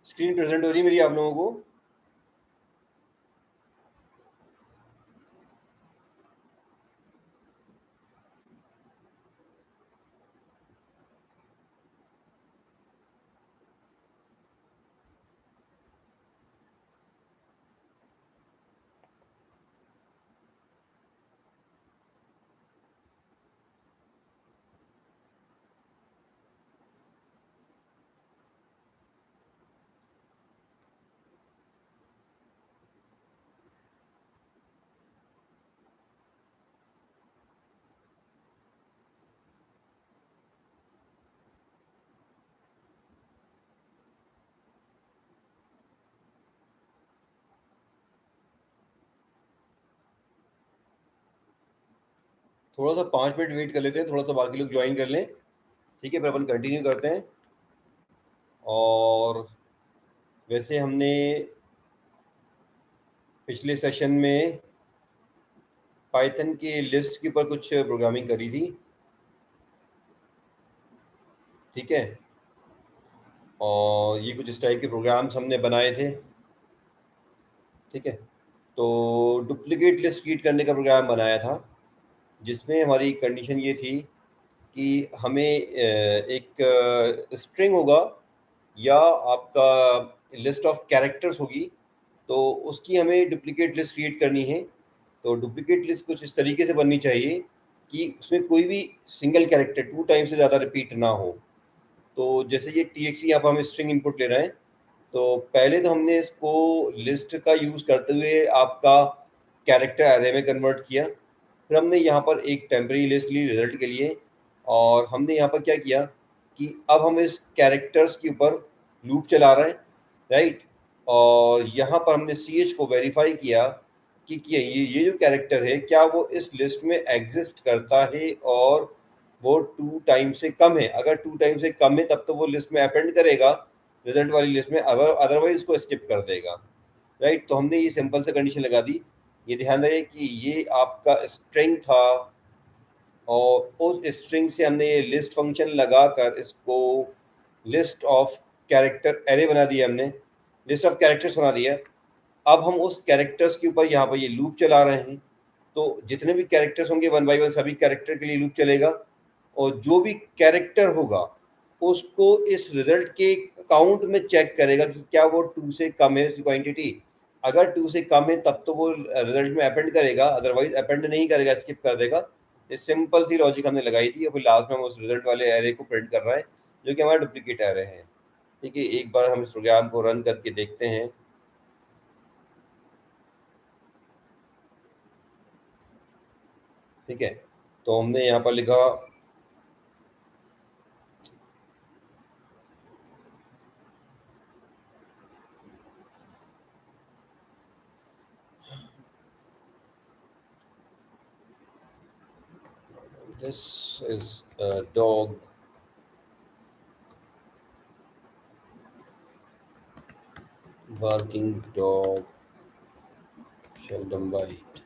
Screen present हो रही है मेरी आप लोगों को? थोड़ा सा 5 मिनट वेट कर लेते हैं, थोड़ा सा बाकी लोग ज्वाइन कर लें। ठीक है, फिर अपन कंटिन्यू करते हैं। और वैसे हमने पिछले सेशन में पाइथन के लिस्ट के ऊपर कुछ प्रोग्रामिंग करी थी। ठीक है, और ये कुछ इस टाइप के प्रोग्राम्स हमने बनाए थे। ठीक है, तो डुप्लीकेट लिस्ट क्रिएट करने का प्रोग्राम बनाया था, जिसमें हमारी कंडीशन ये थी कि हमें एक स्ट्रिंग होगा या आपका लिस्ट ऑफ कैरेक्टर्स होगी, तो उसकी हमें डुप्लीकेट लिस्ट क्रिएट करनी है। तो डुप्लीकेट लिस्ट कुछ इस तरीके से बननी चाहिए कि उसमें कोई भी सिंगल कैरेक्टर 2 टाइम से ज़्यादा रिपीट ना हो। तो जैसे ये TXT यहाँ पर हम स्ट्रिंग इनपुट ले रहे हैं, तो पहले तो हमने इसको लिस्ट का यूज़ करते हुए आपका कैरेक्टर एरे में कन्वर्ट किया। फिर हमने यहाँ पर एक टेम्परेरी लिस्ट ली रिजल्ट के लिए, और हमने यहाँ पर क्या किया कि अब हम इस कैरेक्टर्स के ऊपर लूप चला रहे हैं, राइट। और यहाँ पर हमने CH को वेरीफाई किया कि ये जो कैरेक्टर है क्या वो इस लिस्ट में एग्जिस्ट करता है, और वो 2 टाइम से कम है। अगर 2 टाइम से कम है तब तो वो लिस्ट में अपेंड करेगा रिजल्ट वाली लिस्ट में, अदरवाइज इसको स्किप कर देगा, राइट। तो हमने ये सिंपल से कंडीशन लगा दी। ये ध्यान रहे कि ये आपका स्ट्रिंग था, और उस स्ट्रिंग से हमने ये लिस्ट फंक्शन लगाकर इसको लिस्ट ऑफ कैरेक्टर एरे बना दिया, हमने लिस्ट ऑफ कैरेक्टर्स बना दिया। अब हम उस कैरेक्टर्स के ऊपर यहाँ पर ये लूप चला रहे हैं। तो जितने भी कैरेक्टर्स होंगे 1 बाय 1 सभी कैरेक्टर के लिए लूप चलेगा, और जो भी कैरेक्टर होगा उसको इस रिजल्ट के काउंट में चेक करेगा कि क्या वो 2 से कम है उसकी क्वांटिटी। अगर 2 से कम है तब तो वो रिजल्ट में अपेंड करेगा, अदरवाइज अपेंड नहीं करेगा, स्किप कर देगा। ये सिंपल सी लॉजिक हमने लगाई थी, और फिर लास्ट में हम उस रिजल्ट वाले एरे को प्रिंट कर रहे हैं जो कि हमारा डुप्लीकेट एरे है। ठीक है, एक बार हम इस प्रोग्राम को रन करके देखते हैं। ठीक है, तो हमने यहाँ पर लिखा this is a dog barking dog seldom bite।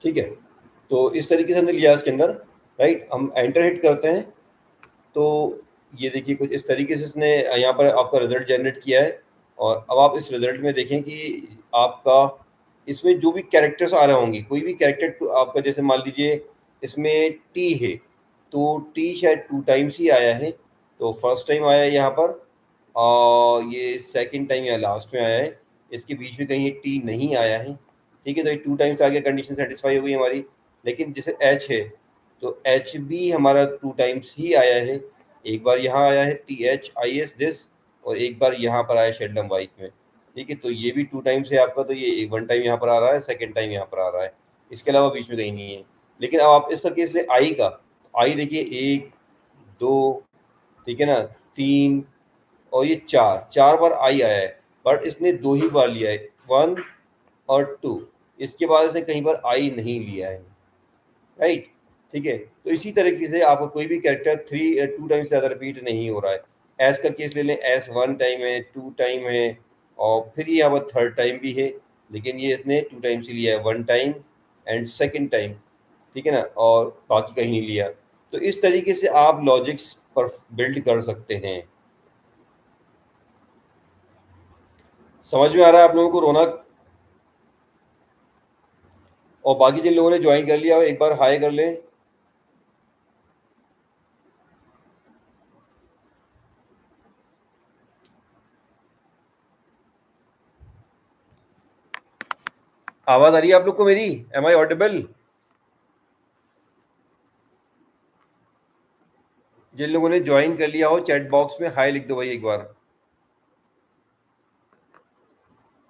ठीक है, तो इस तरीके से हमने लिया इसके अंदर, राइट। हम एंटर हिट करते हैं, तो ये देखिए कुछ इस तरीके से इसने यहाँ पर आपका रिजल्ट जनरेट किया है। और अब आप इस रिजल्ट में देखें कि आपका इसमें जो भी कैरेक्टर्स आ रहे होंगे, कोई भी कैरेक्टर आपका, जैसे मान लीजिए इसमें टी है, तो टी शायद 2 टाइम्स ही आया है। तो फर्स्ट टाइम आया है यहाँ पर, और ये सेकंड टाइम या लास्ट में आया है, इसके बीच में कहीं ये टी नहीं आया है। ठीक है, तो ये 2 टाइम्स आ गया, कंडीशन सेटिस्फाई हो गई हमारी। लेकिन जैसे एच है, तो एच भी हमारा 2 टाइम्स ही आया है। एक बार यहाँ आया है THIS दिस, और एक बार यहाँ पर आया शेल्डम वाइट में। ठीक है, तो ये भी 2 टाइम्स है आपका, तो ये 1 टाइम यहाँ पर आ रहा है, सेकेंड टाइम यहाँ पर आ रहा है, इसके अलावा बीच में कहीं नहीं है। लेकिन अब आप इसका केस ले आई का, आई देखिए 1 2, ठीक है ना, 3, और ये 4 बार आई आया है, बट इसने 2 ही बार लिया है, 1 और 2। इसके बाद इसने कहीं पर आई नहीं लिया है, राइट। ठीक है, तो इसी तरीके से आपका कोई भी कैरेक्टर 2 टाइम्स से ज़्यादा रिपीट नहीं हो रहा है। एस का केस ले लें, एस 1 टाइम है, 2 टाइम है, और फिर ये यहाँ पर थर्ड टाइम भी है, लेकिन ये इसने 2 टाइम्स ही लिया है, 1 टाइम एंड सेकेंड टाइम। ठीक है ना, और बाकी कहीं नहीं लिया। तो इस तरीके से आप लॉजिक्स पर बिल्ड कर सकते हैं। समझ में आ रहा है आप लोगों को रौनक? और बाकी जिन लोगों ने ज्वाइन कर लिया हो एक बार हाई कर लें। आवाज आ रही है आप लोग को मेरी? M I audible? जिन लोगों ने ज्वाइन कर लिया हो चैट बॉक्स में हाई लिख दो भाई एक बार।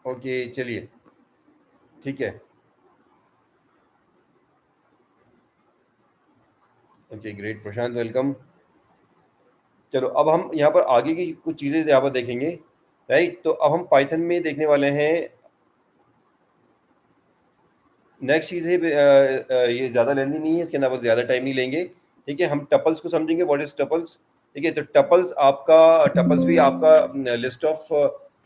ओके चलिए, ठीक है। ओके ग्रेट प्रशांत, वेलकम। चलो अब हम यहाँ पर आगे की कुछ चीज़ें यहाँ पर देखेंगे, राइट? तो अब हम पाइथन में देखने वाले हैं। नेक्स्ट चीज़ है ये ज़्यादा लेंदी नहीं है, इसके अंदर ज़्यादा टाइम नहीं लेंगे। ठीक है, हम टपल्स को समझेंगे, व्हाट इज टपल्स। ठीक है, तो टपल्स भी आपका लिस्ट ऑफ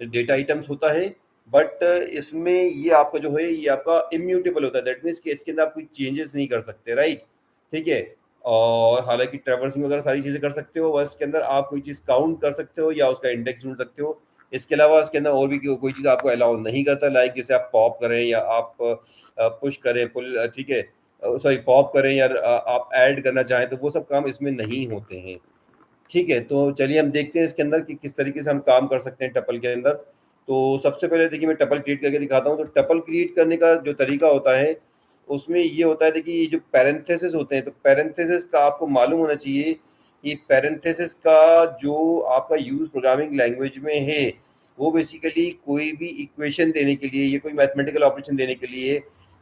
डेटा आइटम्स होता है, बट इसमें ये आपका जो है ये आपका इम्यूटेबल होता है। दैट मीन्स कि इसके अंदर आप कोई चेंजेस नहीं कर सकते, राइट? ठीक है, और हालांकि ट्रैवर्सिंग वगैरह सारी चीज़ें कर सकते हो, बस इसके अंदर आप कोई चीज़ काउंट कर सकते हो या उसका इंडेक्स ढूंढ सकते हो। इसके अलावा इसके अंदर और भी कोई चीज़ आपको अलाउ नहीं करता, लाइक जैसे आप पॉप करें या आप पुश करें, पुल, ठीक है, सॉरी पॉप करें या आप ऐड करना चाहें, तो वो सब काम इसमें नहीं होते हैं। ठीक है, तो चलिए हम देखते हैं इसके अंदर कि किस तरीके से हम काम कर सकते हैं टपल के अंदर। तो सबसे पहले देखिए मैं टपल क्रिएट करके दिखाता हूँ। तो टपल क्रिएट करने का जो तरीका होता है उसमें ये होता है, देखिए ये जो पैरेंथेसिस होते हैं, तो पैरेंथेसिस का आपको मालूम होना चाहिए कि पैरेंथेसिस का जो आपका यूज प्रोग्रामिंग लैंग्वेज में है वो बेसिकली कोई भी इक्वेशन देने के लिए, ये कोई मैथमेटिकल ऑपरेशन देने के लिए,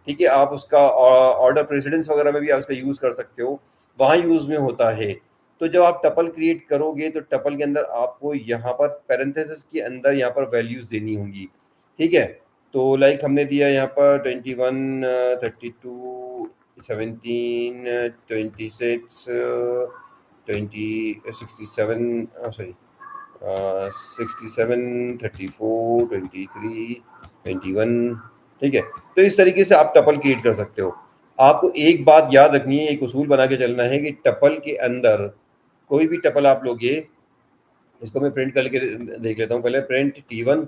ठीक है, आप उसका ऑर्डर प्रेसिडेंस वगैरह में भी आप उसका यूज कर सकते हो, वहाँ यूज में होता है। तो जब आप टपल क्रिएट करोगे तो टपल के अंदर आपको यहाँ पर पैरेंथेसिस के अंदर यहाँ पर वैल्यूज देनी होंगी। ठीक है, तो लाइक हमने दिया यहाँ पर 21, 32, 17, 26, 67, सॉरी 67, 34, 23, 21। ठीक है, तो इस तरीके से आप टपल क्रिएट कर सकते हो। आपको एक बात याद रखनी है, एक उसूल बना के चलना है कि टपल के अंदर कोई भी टपल आप लोगे, इसको मैं प्रिंट करके देख लेता हूँ पहले, प्रिंट T1।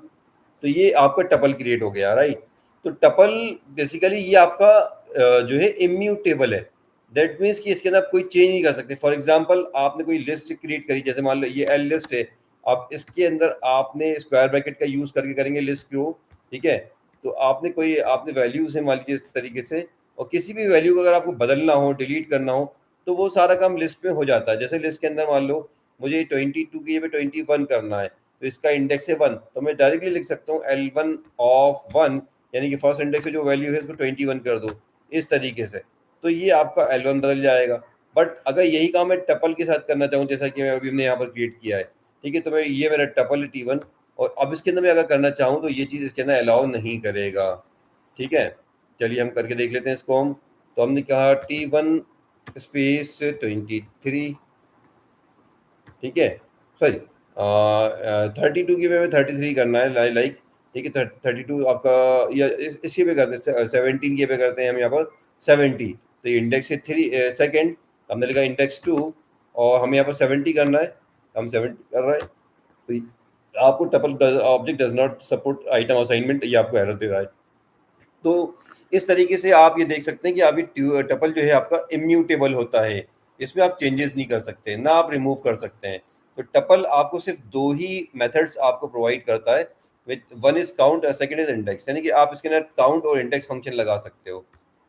तो ये आपका टपल क्रिएट हो गया, राइट? तो टपल बेसिकली ये आपका जो है इम्यूटेबल है। दैट मीन्स कि इसके अंदर आप कोई चेंज नहीं कर सकते। फॉर एग्जांपल आपने कोई लिस्ट क्रिएट करी, जैसे मान लो ये एल लिस्ट है, अब इसके अंदर आपने स्क्वायर ब्रैकेट का यूज करके करेंगे लिस्ट को। ठीक है, तो आपने वैल्यूज है मान लीजिए इस तरीके से, और किसी भी वैल्यू को अगर आपको बदलना हो, डिलीट करना हो, तो वो सारा काम लिस्ट में हो जाता है। जैसे लिस्ट के अंदर मान लो मुझे 22 की जगह 21 करना है, तो इसका इंडेक्स है 1, तो मैं डायरेक्टली लिख सकता हूँ L1 ऑफ 1, यानी कि फर्स्ट इंडेक्स से जो वैल्यू है उसको 21 कर दो, इस तरीके से। तो ये आपका L1 बदल जाएगा। बट अगर यही काम मैं टपल के साथ करना चाहूँ, जैसा कि अभी हमने यहाँ पर क्रिएट किया है, ठीक है, तो मैं ये मेरा टपल है T1, और अब इसके अंदर मैं अगर करना चाहूँ तो ये चीज़ इसके अंदर अलाउ नहीं करेगा। ठीक है, चलिए हम करके देख लेते हैं इसको हम। तो हमने कहा T1 स्पेस 23, ठीक है, सॉरी 32 की में 33 करना है, लाइक, ठीक है, 32 आपका, या इसी पे करते हैं 17 के पे करते हैं हम यहाँ पर 70। तो ये इंडेक्स है 3 सेकेंड, हमने लिखा इंडेक्स 2, और हमें यहाँ पर 70 करना है, हम 70 कर रहे हैं। तो आपको tuple object does not support item assignment, ये आपको एरर दे रहा है। तो इस तरीके से आप ये देख सकते हैं कि अभी टपल जो है आपका इम्यूटेबल होता है, इसमें आप चेंजेस नहीं कर सकते, ना आप रिमूव कर सकते हैं। तो टपल आपको सिर्फ दो ही मेथड्स आपको प्रोवाइड करता है, विच वन इज काउंट और सेकंड इज इंडेक्स, यानी कि आप इसके अंदर काउंट और इंडेक्स फंक्शन लगा सकते हो,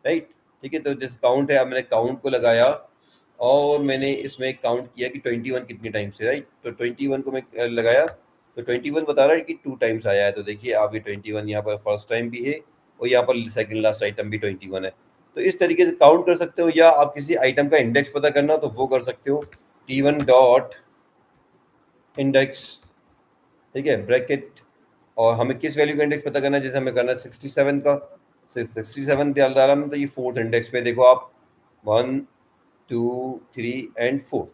राइट? ठीक है, तो जैसे काउंट है, अब मैंने काउंट को लगाया और मैंने इसमें काउंट किया कि 21 कितने टाइम्स है, राइट? तो 21 को मैं लगाया, तो 21 बता रहा है कि 2 टाइम्स आया है। तो देखिए आप ये 21 यहाँ पर फर्स्ट टाइम भी है, और यहाँ पर सेकंड लास्ट आइटम भी 21 है। तो इस तरीके से काउंट कर सकते हो, या आप किसी आइटम का इंडेक्स पता करना हो तो वो कर सकते हो, T1 डॉट इंडेक्स, ठीक है, ब्रैकेट, और हमें किस वैल्यू का इंडेक्स पता करना है, जैसे हमें करना है 67 का, 67 डाला हमने, तो ये फोर्थ इंडेक्स पे देखो आप, 1, 2, 3 एंड 4।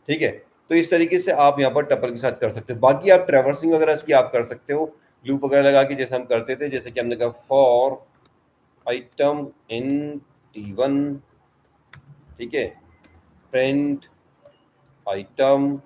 ठीक है, तो इस तरीके से आप यहाँ पर टपल के साथ कर सकते हो। बाकी आप ट्रैवर्सिंग वगैरह इसकी आप कर सकते हो, लूप वगैरह लगा के, जैसे हम करते थे, जैसे कि हमने कहा फॉर आइटम इन T1, ठीक है, प्रिंट आइटम।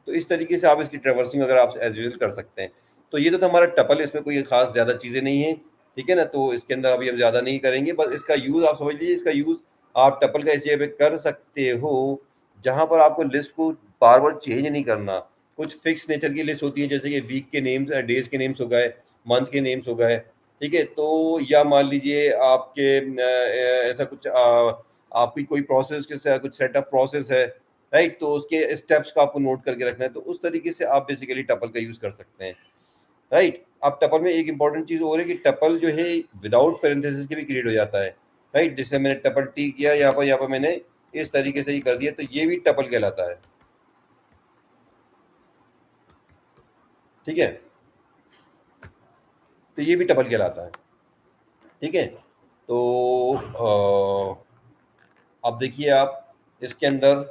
तो इस तरीके से आप इसकी ट्रैवर्सिंग वगैरह आप एज यूजल कर सकते हैं। तो ये तो था हमारा टपल, इसमें कोई खास ज़्यादा चीज़ें नहीं है, ठीक है ना। तो इसके अंदर अभी हम ज़्यादा नहीं करेंगे, बस इसका यूज़ आप समझ लीजिए, इसका यूज़ आप टपल का इस जगह पे कर सकते हो जहाँ पर आपको लिस्ट को बार बार चेंज नहीं करना। कुछ फिक्स नेचर की लिस्ट होती है, जैसे कि वीक के नेम्स, डेज के नेम्स हो गए, मंथ के नेम्स हो गए, ठीक है। तो या मान लीजिए आपके ऐसा कुछ आपकी कोई प्रोसेस के साथ कुछ सेट ऑफ प्रोसेस है, राइट, तो उसके स्टेप्स का आपको नोट करके रखना है, तो उस तरीके से आप बेसिकली टपल का यूज़ कर सकते हैं, राइट। अब टपल में एक इंपॉर्टेंट चीज़ और है कि टपल जो है विदाउट पैरेंथेसिस के भी क्रिएट हो जाता है, राइट। जैसे मैंने टपल टी किया यहाँ पर मैंने इस तरीके से ही कर दिया, तो ये भी टपल कहलाता है, ठीक है। तो ये भी टपल कहलाता है, ठीक है। तो अब देखिए आप इसके अंदर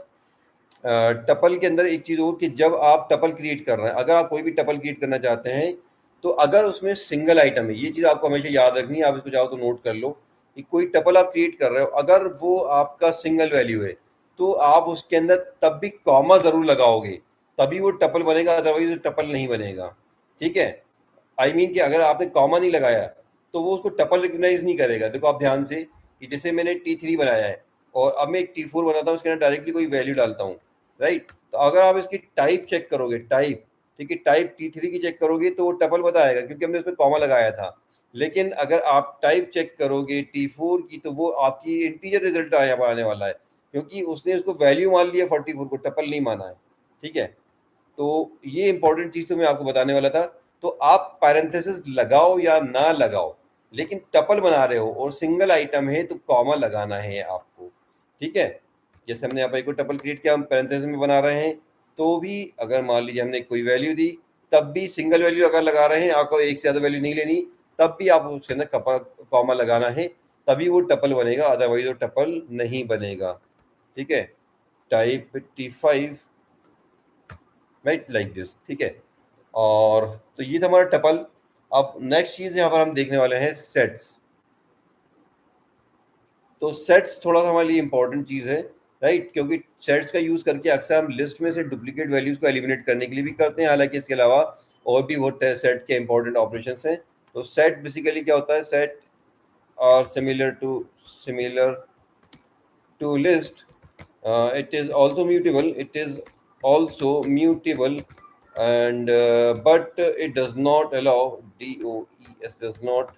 टपल के अंदर एक चीज़ और कि जब आप टपल क्रिएट कर रहे हैं, अगर आप कोई भी टपल क्रिएट करना चाहते हैं, तो अगर उसमें सिंगल आइटम है, ये चीज़ आपको हमेशा याद रखनी है, आप इसको चाहो तो नोट कर लो कि कोई टपल आप क्रिएट कर रहे हो, अगर वो आपका सिंगल वैल्यू है, तो आप उसके अंदर तब भी कॉमा ज़रूर लगाओगे, तभी वो टपल बनेगा, अदरवाइज टपल नहीं बनेगा, ठीक है। आई मीन कि अगर आपने कॉमा नहीं लगाया तो वो उसको टपल रिकग्नाइज नहीं करेगा। देखो आप ध्यान से कि जैसे मैंने T3 बनाया है और अब मैं एक T4 बनाता हूँ, उसके अंदर डायरेक्टली कोई वैल्यू डालता हूँ, राइट। तो अगर आप इसकी टाइप चेक करोगे, टाइप, ठीक है, टाइप T3 की चेक करोगे तो वो टपल बताएगा क्योंकि हमने उसमें कॉमा लगाया था। लेकिन अगर आप टाइप चेक करोगे T4 की तो वो आपकी इंटीजर रिजल्ट आने वाला है, क्योंकि उसने उसको वैल्यू मान लिया 44 को, टपल नहीं माना है, ठीक है। तो ये इंपॉर्टेंट चीज तो मैं आपको बताने वाला था। तो आप पैरेंथेसिस लगाओ या ना लगाओ, लेकिन टपल बना रहे हो और सिंगल आइटम है तो कॉमा लगाना है आपको, ठीक है। जैसे हमने यहाँ पर एक टपल क्रिएट किया, हम पैरेंथेसिस में बना रहे हैं, तो भी अगर मान लीजिए हमने कोई वैल्यू दी, तब भी सिंगल वैल्यू अगर लगा रहे हैं, आपको एक से ज़्यादा वैल्यू नहीं लेनी, तब भी आप उसके अंदर कॉमा लगाना है, तभी वो टपल बनेगा, अदरवाइज वो टपल नहीं बनेगा, ठीक है। Type T5, right, like this, ठीक है। और तो ये था हमारा टपल। अब नेक्स्ट चीज यहाँ पर हम देखने वाले हैं सेट्स। तो सेट्स थोड़ा सा हमारे लिए इंपॉर्टेंट चीज है, राइट, क्योंकि सेट्स का यूज करके अक्सर हम लिस्ट में से डुप्लीकेट वैल्यूज को एलिमिनेट करने के लिए भी करते हैं, हालांकि इसके अलावा और भी वो सेट के इंपॉर्टेंट ऑपरेशंस हैं। तो सेट बेसिकली क्या होता है, set are similar to list, it is also mutable, and but it does not allow, DOES does not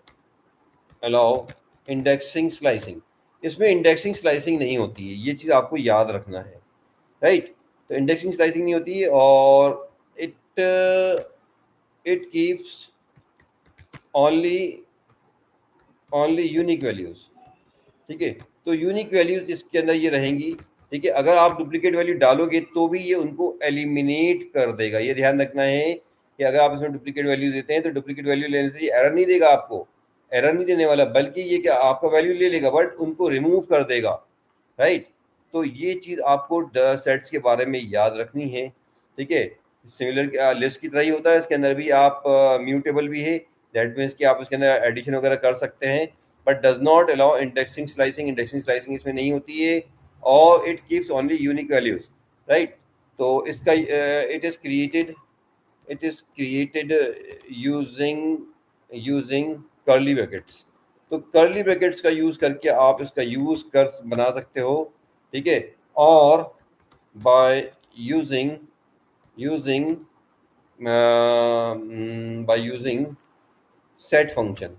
allow indexing slicing। इसमें इंडेक्सिंग स्लाइसिंग नहीं होती है, ये चीज़ आपको याद रखना है, राइट। तो इंडेक्सिंग स्लाइसिंग नहीं होती है, और it it keeps only only unique values, ठीक है। तो यूनिक वैल्यूज इसके अंदर ये रहेंगी, ठीक है। अगर आप डुप्लीकेट वैल्यू डालोगे तो भी ये उनको एलिमिनेट कर देगा, ये ध्यान रखना है कि अगर आप इसमें डुप्लीकेट वैल्यू देते हैं तो डुप्लीकेट वैल्यू लेने से ये एरर नहीं देगा, आपको एरर नहीं देने वाला, बल्कि ये क्या आपका वैल्यू ले लेगा बट उनको रिमूव कर देगा, राइट। तो ये चीज़ आपको सेट्स के बारे में याद रखनी है, ठीक है। सिमिलर लिस्ट की तरह ही होता है, इसके अंदर भी आप म्यूटेबल भी है, दैट मीन्स कि आप इसके अंदर एडिशन वगैरह कर सकते हैं, but does not allow indexing slicing. Indexing slicing इसमें नहीं होती है, और it keeps only unique values, right. तो इसका it is created using using curly brackets. तो कर्ली ब्रैकेट्स का यूज करके आप इसका यूज कर बना सकते हो, ठीक है। और by using using by using set function,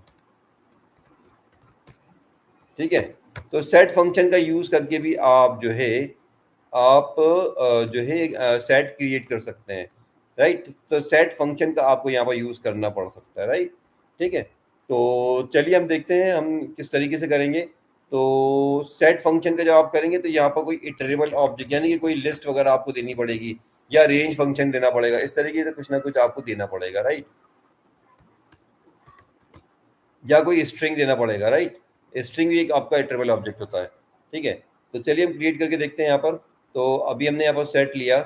ठीक है। तो सेट फंक्शन का यूज करके भी आप जो है आप जो है सेट क्रिएट कर सकते हैं, राइट। तो सेट फंक्शन का आपको यहाँ पर यूज करना पड़ सकता है, राइट, ठीक है। तो चलिए हम देखते हैं हम किस तरीके से करेंगे। तो सेट फंक्शन का जब आप करेंगे तो यहाँ पर कोई इटरेबल ऑब्जेक्ट यानी कि कोई लिस्ट वगैरह आपको देनी पड़ेगी, या रेंज फंक्शन देना पड़ेगा, इस तरीके से कुछ ना कुछ आपको देना पड़ेगा, राइट, या कोई स्ट्रिंग देना पड़ेगा, राइट। स्ट्रिंग भी एक आपका इटरेबल ऑब्जेक्ट होता है, ठीक है। तो चलिए हम क्रिएट करके देखते हैं यहाँ पर। तो अभी हमने यहाँ पर सेट लिया,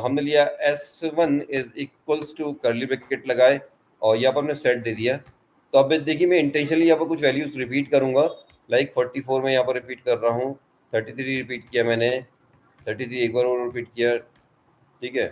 हमने लिया S1 is equals to curly bracket लगाए, और यहाँ पर हमने सेट दे दिया। तो अब देखिए मैं इंटेंशनली यहाँ पर कुछ वैल्यूज रिपीट करूँगा, लाइक 44 में यहाँ पर रिपीट कर रहा हूँ, 33 रिपीट किया मैंने, 33 एक बार और रिपीट किया, ठीक है।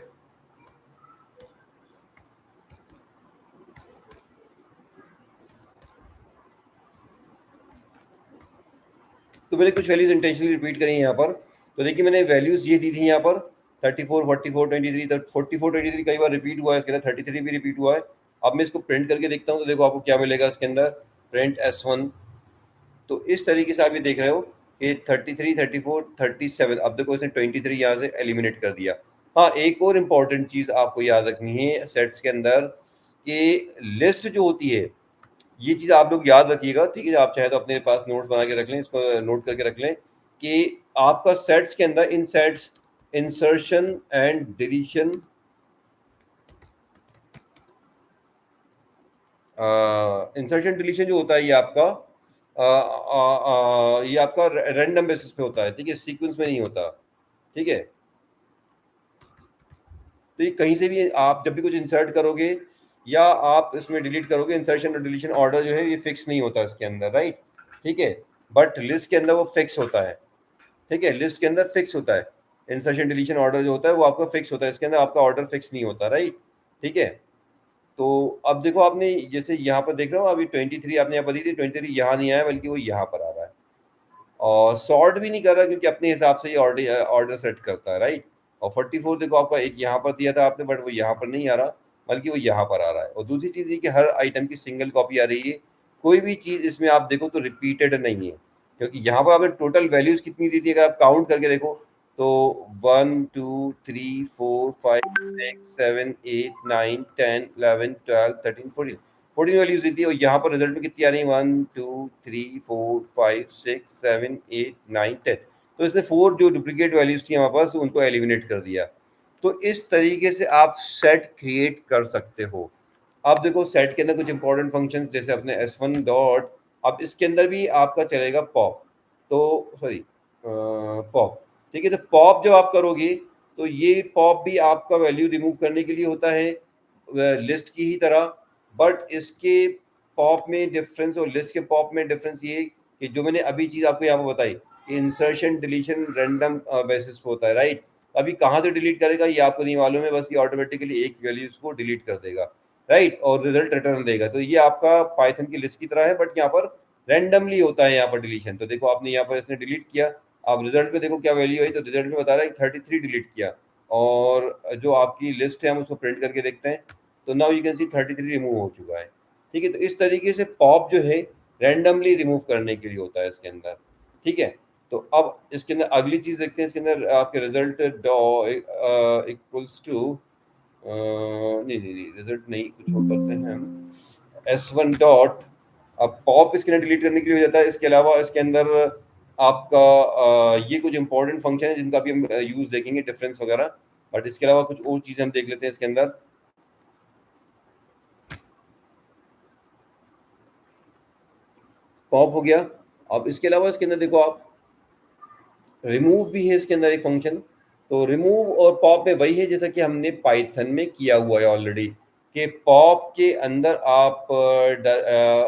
तो मैंने कुछ वैल्यूज इंटेंशनली रिपीट करी हैं यहाँ पर। तो देखिए मैंने वैल्यूज ये दी थी यहाँ पर 34, 44, 23, 44, 23 कई बार रिपीट हुआ है, इसके अंदर 33 भी रिपीट हुआ है। अब मैं इसको प्रिंट करके देखता हूँ तो देखो आपको क्या मिलेगा इसके अंदर, प्रिंट S1। तो इस तरीके से आप ये देख रहे हो कि 33, 34, 37। अब देखो इसने 23 यहाँ से एलिमिनेट कर दिया। हाँ, एक और इम्पॉर्टेंट चीज़ आपको याद रखनी है सेट्स के अंदर कि लिस्ट जो होती है, ये चीज़ आप लोग याद रखिएगा, ठीक है। आप चाहे तो अपने पास नोट्स बना के रख लें, इसको नोट करके रख लें कि आपका सेट्स के अंदर इन sets insertion and deletion, insertion deletion जो होता है ये आपका ये आपका रैंडम बेसिस पे होता है, ठीक है, सीक्वेंस में नहीं होता, ठीक है। तो ये कहीं से भी आप जब भी कुछ इंसर्ट करोगे या आप इसमें डिलीट करोगे, इंसर्शन और डिलीशन ऑर्डर जो है ये फिक्स नहीं होता इसके अंदर, राइट, ठीक है। बट लिस्ट के अंदर वो फिक्स होता है, ठीक है, लिस्ट के अंदर फिक्स होता है। इंसर्शन डिलीशन ऑर्डर जो होता है वो आपका फिक्स होता है, इसके अंदर आपका ऑर्डर फिक्स नहीं होता, राइट, ठीक है। तो अब देखो आपने जैसे यहाँ पर देख रहे हो अभी 23 आपने यहाँ पर दी थी, 23 यहाँ नहीं आया बल्कि वो यहाँ पर आ रहा है, और सॉर्ट भी नहीं कर रहा क्योंकि अपने हिसाब से ये ऑर्डर ऑर्डर सेट करता है, राइट। और 44 देखो आपका एक यहाँ पर दिया था आपने, बट वो यहाँ पर नहीं आ रहा बल्कि वो यहाँ पर आ रहा है। और दूसरी चीज़ ये कि हर आइटम की सिंगल कॉपी आ रही है, कोई भी चीज़ इसमें आप देखो तो रिपीटेड नहीं है, क्योंकि यहाँ पर आपने टोटल वैल्यूज कितनी दी थी अगर आप काउंट करके देखो तो 1 2 3 4 5 6 7 8 9 10 11 12 13 14 14 वैल्यूज दी थी, और यहाँ पर रिजल्ट में कितनी आ रही है 1 2 3 4 5 6 7 8 9 10। तो इसने 4 जो डुप्लीकेट वैल्यूज थी हमारे पास उनको एलिमिनेट कर दिया। तो इस तरीके से आप सेट क्रिएट कर सकते हो। अब देखो सेट के अंदर कुछ इंपॉर्टेंट फंक्शन जैसे अपने S1 डॉट, अब इसके अंदर भी आपका चलेगा पॉप, तो सॉरी पॉप, ठीक है। तो पॉप जब आप करोगे तो ये पॉप भी आपका वैल्यू रिमूव करने के लिए होता है लिस्ट की ही तरह, बट इसके पॉप में डिफरेंस और लिस्ट के पॉप में डिफरेंस ये कि जो मैंने अभी चीज़ आपको यहाँ पर बताई, इंसर्शन डिलीशन रैंडम बेसिस पे होता है, राइट। अभी कहाँ से डिलीट करेगा ये आपको नहीं मालूम है, बस ये ऑटोमेटिकली एक वैल्यूज को डिलीट कर देगा, राइट, और रिजल्ट रिटर्न देगा। तो ये आपका पाइथन की लिस्ट की तरह है, बट यहाँ पर रैंडमली होता है यहाँ पर डिलीशन। तो देखो आपने यहाँ पर इसने डिलीट किया, आप रिजल्ट में देखो क्या वैल्यू आई, तो रिजल्ट में बता रहा है 33 डिलीट किया, और जो आपकी लिस्ट है हम उसको प्रिंट करके देखते हैं तो now you can see 33 remove हो चुका है, ठीक है। तो इस तरीके से पॉप जो है रैंडमली रिमूव करने के लिए होता है इसके अंदर, ठीक है। तो अब इसके अंदर अगली चीज देखते हैं, इसके अंदर आपके रिजल्ट इक्वल्स टू नहीं नहीं नहीं रिजल्ट नहीं, कुछ और करते हैं हम, S1 डॉट, अब पॉप इसके अंदर डिलीट करने के लिए हो जाता है। इसके अलावा इसके अंदर आपका ये कुछ इंपॉर्टेंट फंक्शन है जिनका भी हम यूज देखेंगे, डिफरेंस वगैरह, बट इसके अलावा कुछ और चीजें हम देख लेते हैं इसके अंदर। पॉप हो गया। अब इसके अलावा इसके अंदर देखो आप रिमूव भी है इसके अंदर एक फंक्शन। तो रिमूव और पॉप में वही है जैसा कि हमने पाइथन में किया हुआ है ऑलरेडी, कि पॉप के अंदर आप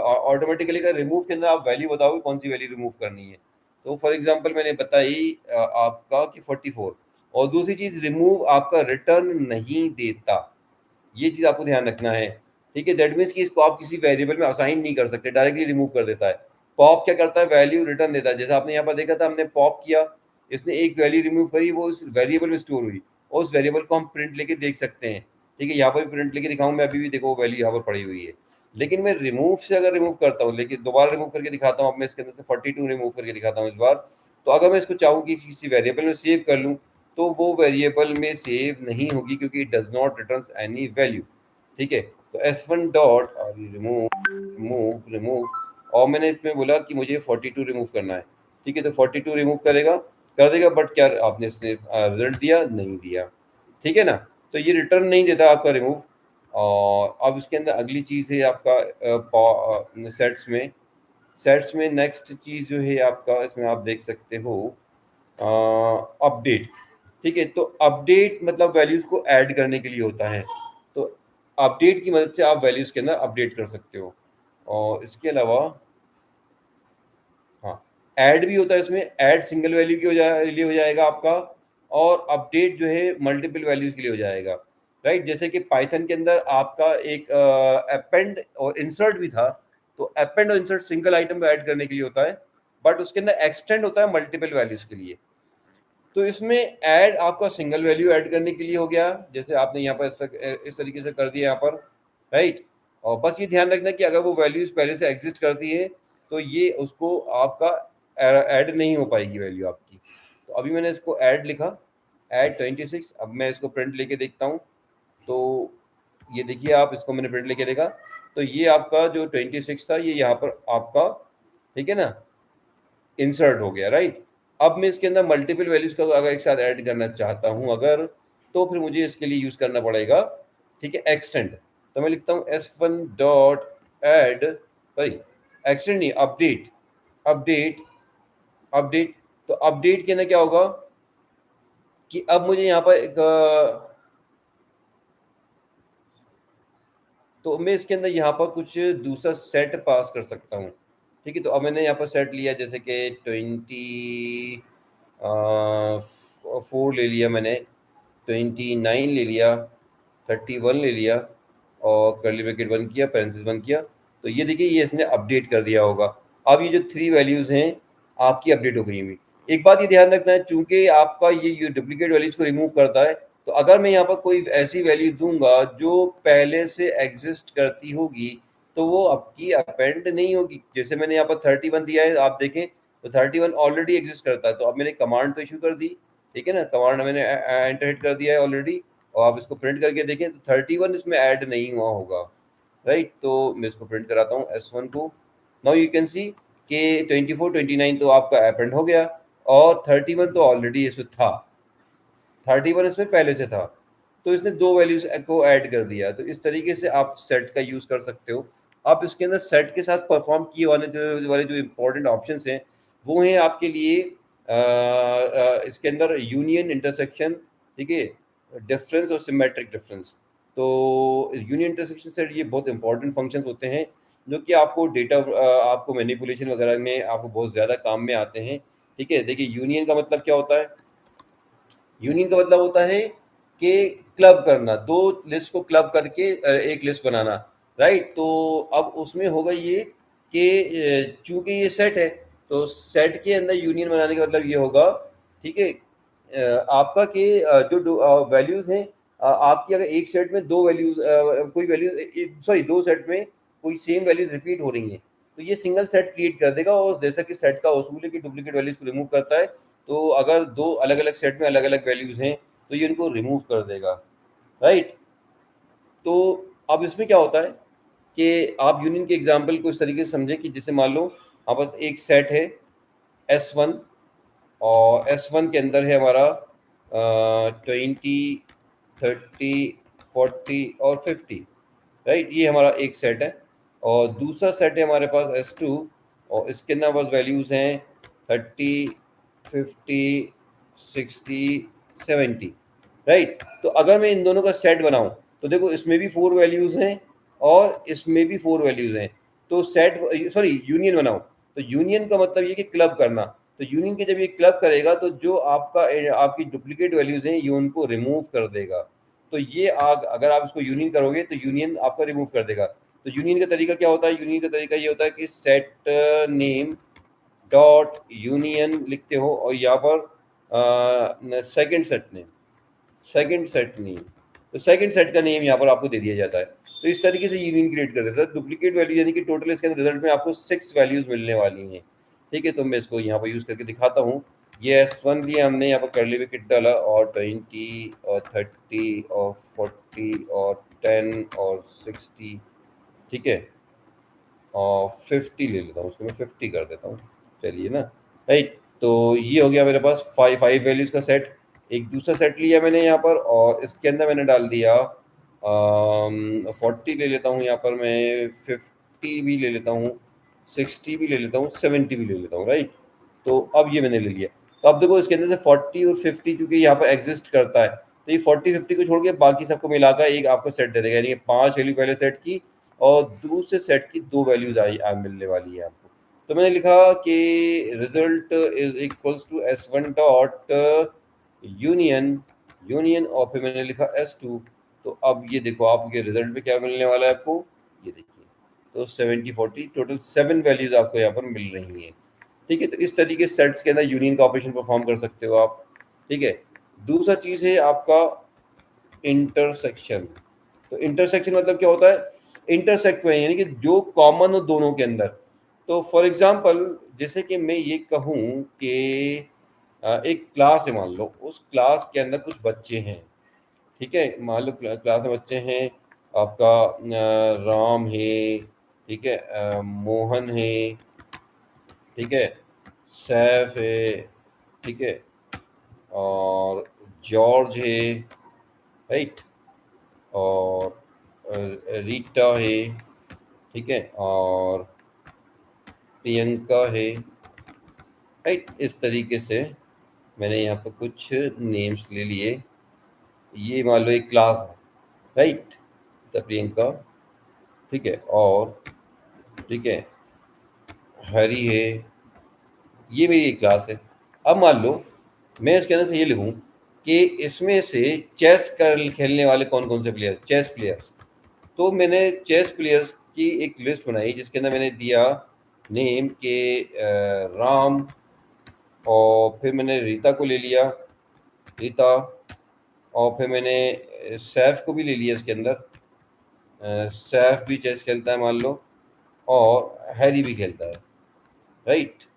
ऑटोमेटिकली का रिमूव के अंदर आप वैल्यू बताओगे कौन सी वैल्यू रिमूव करनी है। तो फॉर एग्जांपल मैंने बताई आपका कि 44, और दूसरी चीज रिमूव आपका रिटर्न नहीं देता, ये चीज आपको ध्यान रखना है, ठीक है। दैट मीन्स कि इसको आप किसी वेरिएबल में असाइन नहीं कर सकते, डायरेक्टली रिमूव कर देता है। पॉप क्या करता है, वैल्यू रिटर्न देता है। जैसे आपने यहाँ पर देखा था, हमने पॉप किया, इसने एक वैल्यू रिमूव करी, वो उस वेरिएबल में स्टोर हुई, और उस वेरिएबल को हम प्रिंट लेके देख सकते हैं, ठीक है। यहाँ पर भी प्रिंट लेके दिखाऊं मैं अभी भी, देखो वैल्यू यहाँ पर पड़ी हुई है। लेकिन मैं रिमूव से अगर रिमूव करता हूँ, लेकिन दोबारा रिमूव करके दिखाता हूँ, अब मैं इसके अंदर से 42 रिमूव करके दिखाता हूँ इस बार। तो अगर मैं इसको चाहूँ कि किसी वेरिएबल में सेव कर लूँ तो वो वेरिएबल में सेव नहीं होगी, क्योंकि it does not return any value, ठीक है। तो S1 dot remove remove remove, और मैंने इसमें बोला कि मुझे 42 रिमूव करना है, ठीक है। तो 42 रिमूव करेगा, कर देगा, बट क्या आपने इसने रिजल्ट दिया, नहीं दिया, ठीक है ना। तो ये रिटर्न नहीं देता आपका रिमूव। और अब इसके अंदर अगली चीज़ है आपका सेट्स में नेक्स्ट चीज़ जो है आपका, इसमें आप देख सकते हो अपडेट, ठीक है। तो अपडेट मतलब वैल्यूज को ऐड करने के लिए होता है। तो अपडेट की मदद से आप वैल्यूज के अंदर अपडेट कर सकते हो। और इसके अलावा हाँ, ऐड भी होता है इसमें, ऐड सिंगल वैल्यू के लिए हो जाएगा आपका, और अपडेट जो है मल्टीपल वैल्यूज के लिए हो जाएगा, राइट। जैसे कि पाइथन के अंदर आपका एक अपेंड और इंसर्ट भी था। तो अपेंड और इंसर्ट सिंगल आइटम को ऐड करने के लिए होता है, बट उसके अंदर एक्सटेंड होता है मल्टीपल वैल्यूज के लिए। तो इसमें ऐड आपका सिंगल वैल्यू ऐड करने के लिए हो गया, जैसे आपने यहाँ पर इस तरीके से कर दिया यहाँ पर, राइट। और बस ये ध्यान रखना कि अगर वो वैल्यूज पहले से एग्जिस्ट करती है तो ये उसको आपका ऐड नहीं हो पाएगी वैल्यू आपकी। तो अभी मैंने इसको ऐड लिखा, ऐड 26। अब मैं इसको प्रिंट लेके देखता हूँ, तो ये देखिए आप, इसको मैंने प्रिंट लेके देखा तो ये आपका जो 26 था ये यहाँ पर आपका, ठीक है ना, इंसर्ट हो गया, राइट। अब मैं इसके अंदर मल्टीपल वैल्यूज का अगर एक साथ ऐड करना चाहता हूं अगर, तो फिर मुझे इसके लिए यूज करना पड़ेगा, ठीक है, एक्सटेंड। तो मैं लिखता हूं S1 dot add, sorry extend नहीं, अपडेट, अपडेट, अपडेट। तो अपडेट के अंदर क्या होगा कि अब मुझे यहाँ पर एक तो मैं इसके अंदर यहाँ पर कुछ दूसरा सेट पास कर सकता हूँ, ठीक है। तो अब मैंने यहाँ पर सेट लिया, जैसे कि 24 ले लिया मैंने, 29 ले लिया, 31 ले लिया, और कर्ली ब्रैकेट बंद किया, पैरेंथेसिस बंद किया। तो ये देखिए ये इसने अपडेट कर दिया होगा। अब ये जो 3 वैल्यूज हैं आपकी अपडेट हो गई होंगी। एक बात ये ध्यान रखना है, चूंकि आपका ये डुप्लीकेट वैल्यूज को रिमूव करता है, तो अगर मैं यहाँ पर कोई ऐसी वैल्यू दूंगा जो पहले से एग्जिस्ट करती होगी तो वो आपकी अपेंड नहीं होगी। जैसे मैंने यहाँ पर 31 दिया है, आप देखें तो 31 ऑलरेडी एग्जिस्ट करता है। तो अब मैंने कमांड तो इशू कर दी, ठीक है ना, कमांड मैंने एंटर हिट कर दिया है ऑलरेडी, और आप इसको प्रिंट करके देखें तो 31 इसमें ऐड नहीं हुआ होगा, राइट। तो मैं इसको प्रिंट कराता हूँ S1 को। नाउ यू कैन सी कि 24 29 तो आपका अपेंड हो गया, और 31 तो ऑलरेडी इसमें था, 31 इसमें पहले से था, तो इसने 2 वैल्यूज को ऐड कर दिया। तो इस तरीके से आप सेट का यूज कर सकते हो। आप इसके अंदर सेट के साथ परफॉर्म किए वाले जो इम्पोर्टेंट ऑप्शंस हैं वो हैं आपके लिए इसके अंदर यूनियन, इंटरसेक्शन, ठीक है, डिफरेंस और सिमेट्रिक डिफरेंस। तो यूनियन इंटरसेक्शन सेट ये बहुत इंपॉर्टेंट फंक्शंस होते हैं जो कि आपको डेटा आपको मैनिपुलेशन वगैरह में आपको बहुत ज़्यादा काम में आते हैं, ठीक है। देखिए यूनियन का मतलब क्या होता है, यूनियन का मतलब होता है कि क्लब करना, दो लिस्ट को क्लब करके एक लिस्ट बनाना, राइट। तो अब उसमें होगा ये कि चूंकि ये सेट है तो सेट के अंदर यूनियन बनाने का मतलब ये होगा, ठीक है, आपका कि जो वैल्यूज हैं आपकी अगर एक सेट में दो वैल्यूज कोई वैल्यूज सॉरी दो सेट में कोई सेम वैल्यूज रिपीट हो रही हैं तो ये सिंगल सेट क्रिएट कर देगा। और जैसा कि सेट का उसूल है कि डुप्लीकेट वैल्यूज को रिमूव करता है, तो अगर दो अलग अलग सेट में अलग अलग वैल्यूज हैं तो ये इनको रिमूव कर देगा, राइट। तो अब इसमें क्या होता है कि आप यूनियन के एग्जाम्पल को इस तरीके से समझें कि जैसे मान लो हमारे पास एक सेट है S1, और S1 के अंदर है हमारा 20 30 40 और 50, राइट। ये हमारा एक सेट है। और दूसरा सेट है हमारे पास S2, और इसके अंदर बस वैल्यूज हैं 30 50 60 70, राइट। तो अगर मैं इन दोनों का सेट बनाऊं तो देखो इसमें भी 4 वैल्यूज हैं और इसमें भी 4 वैल्यूज हैं। तो सेट सॉरी यूनियन बनाऊं तो यूनियन का मतलब ये कि क्लब करना। तो यूनियन के जब ये क्लब करेगा तो जो आपका आपकी डुप्लीकेट वैल्यूज हैं ये उनको रिमूव कर देगा। तो ये अगर आप इसको यूनियन करोगे तो यूनियन आपका रिमूव कर देगा। तो यूनियन का तरीका क्या होता है, यूनियन का तरीका ये होता है कि सेट नेम डॉट यूनियन लिखते हो और यहाँ पर second set name, second set name, तो सेकंड सेट का नेम यहाँ पर आपको दे दिया जाता है। तो इस तरीके से यूनियन क्रिएट कर देता है। डुप्लीकेट वैल्यू यानी कि टोटल इसके अंदर रिजल्ट में आपको 6 वैल्यूज मिलने वाली हैं, ठीक है। तो मैं इसको यहाँ पर यूज करके दिखाता हूँ। ये S1 दिया हमने, यहाँ पर कर्ली ब्रैकेट डाला, और 20 और 30 और 40 और 10 और 60, ठीक है, और 50 ले लेता हूँ, उसको मैं 50 कर देता हूँ, चलिए ना, राइट। तो ये हो गया मेरे पास 5 वैल्यूज का सेट। एक दूसरा सेट लिया मैंने यहाँ पर, और इसके अंदर मैंने डाल दिया 40 ले लेता हूँ, यहाँ पर मैं 50 भी ले लेता हूँ, 60 भी ले लेता हूँ, 70 भी ले लेता हूँ, राइट। तो अब ये मैंने ले लिया। तो अब देखो इसके अंदर से 40 और 50 चूंकि यहाँ पर एग्जिस्ट करता है तो ये 40 50 को छोड़ के बाकी सबको मिलाकर एक आपको सेट दे देगा, यानी कि 5 वैल्यू पहले सेट की और दूसरे सेट की 2 वैल्यूज मिलने वाली है आपको। तो मैंने लिखा कि result is equals to S1 dot union, union, और फिर मैंने लिखा S2। तो अब ये देखो आपके रिजल्ट में क्या मिलने वाला है आपको, ये देखिए, तो 70 40 टोटल 7 वैल्यूज आपको यहाँ पर मिल रही हैं। ठीक है, तो इस तरीके से सेट्स के अंदर यूनियन का ऑपरेशन परफॉर्म कर सकते हो आप। ठीक है, दूसरा चीज है आपका इंटरसेक्शन। तो इंटरसेक्शन मतलब क्या होता है, इंटरसेक्ट में यानी कि जो कॉमन हो दोनों के अंदर। तो फॉर एग्जांपल जैसे कि मैं ये कहूँ कि एक क्लास है, मान लो उस क्लास के अंदर कुछ बच्चे हैं। ठीक है, मान लो क्लास में बच्चे हैं, आपका राम है, ठीक है, मोहन है, ठीक है, सैफ है, ठीक है, और जॉर्ज है, राइट, और रीटा है, ठीक है, और प्रियंका है, राइट। इस तरीके से मैंने यहाँ पर कुछ नेम्स ले लिए। ये मान लो एक क्लास है, राइट, द प्रियंका, ठीक है, और ठीक है, हरी है, ये मेरी एक क्लास है। अब मान लो मैं इसके अंदर से ये लिखूं कि इसमें से चेस कर खेलने वाले कौन कौन से प्लेयर, चेस प्लेयर्स। तो मैंने चेस प्लेयर्स की एक लिस्ट बनाई जिसके अंदर मैंने दिया नेम के राम, और फिर मैंने रीता को ले लिया, रीता, और फिर मैंने सैफ को भी ले लिया इसके अंदर, सैफ भी चेस खेलता है मान लो, और हैरी भी खेलता है, राइट।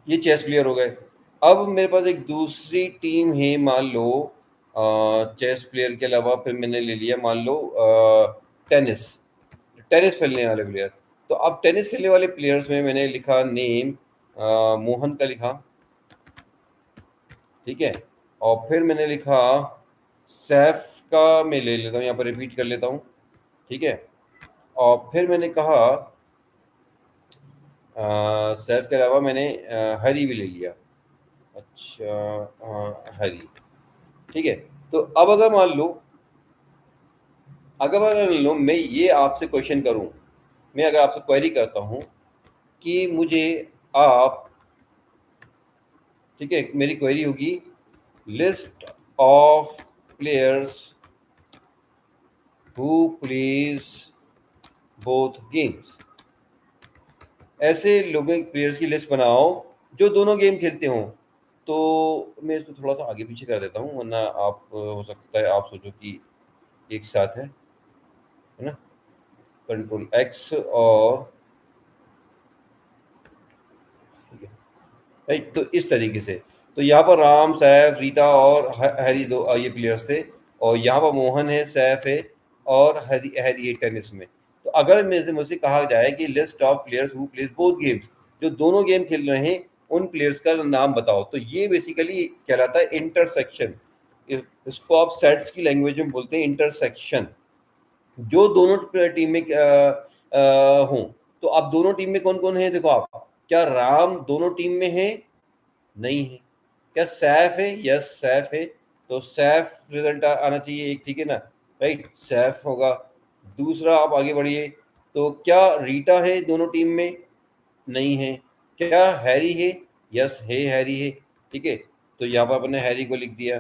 ये चेस प्लेयर हो गए। अब मेरे पास एक दूसरी टीम है, मान लो चेस प्लेयर के अलावा फिर मैंने ले लिया मान लो टेनिस, टेनिस खेलने वाले प्लेयर। तो अब टेनिस खेलने वाले प्लेयर्स में मैंने लिखा नेम मोहन का लिखा, ठीक है, और फिर मैंने लिखा सैफ का, मैं ले लेता हूँ यहाँ पर रिपीट कर लेता हूँ, ठीक है, और फिर मैंने कहा सैफ के अलावा मैंने हरी भी ले लिया। अच्छा, हरी, ठीक है। तो अब अगर मान लो मैं ये आपसे क्वेश्चन करूं, मैं अगर आपसे क्वेरी करता हूं कि मुझे आप, ठीक है, मेरी क्वेरी होगी list of players who plays both games. ऐसे लोगों प्लेयर्स की लिस्ट बनाओ जो दोनों गेम खेलते हों। तो मैं इसको थोड़ा सा आगे पीछे कर देता हूँ, वरना आप हो सकता है आप सोचो कि एक साथ है ना, कंट्रोल एक्स और, ठीक है, राइट। तो इस तरीके से, तो यहाँ पर राम, सैफ, रीता और हैरी दो ये प्लेयर्स थे, और यहाँ पर मोहन है, सैफ है, और हैरी हैरी है टेनिस में। तो अगर मुझसे कहा जाए कि list of players who plays both games, जो दोनों गेम खेल रहे हैं उन प्लेयर्स का नाम बताओ, तो ये बेसिकली कहलाता है इंटरसेक्शन। इसको आप सेट्स की लैंग्वेज में बोलते हैं इंटरसेक्शन। जो दोनों टीम में हों। तो अब दोनों टीम में कौन कौन है, देखो आप, क्या राम दोनों टीम में है? नहीं है। क्या सैफ है? यस, सैफ है। तो सैफ रिजल्ट आना चाहिए एक, ठीक है ना, राइट, सैफ होगा। दूसरा आप आगे बढ़िए, तो क्या रीटा है दोनों टीम में? नहीं है। क्या हैरी है? यस है, हैरी है, ठीक है। तो यहाँ पर अपने हैरी को लिख दिया।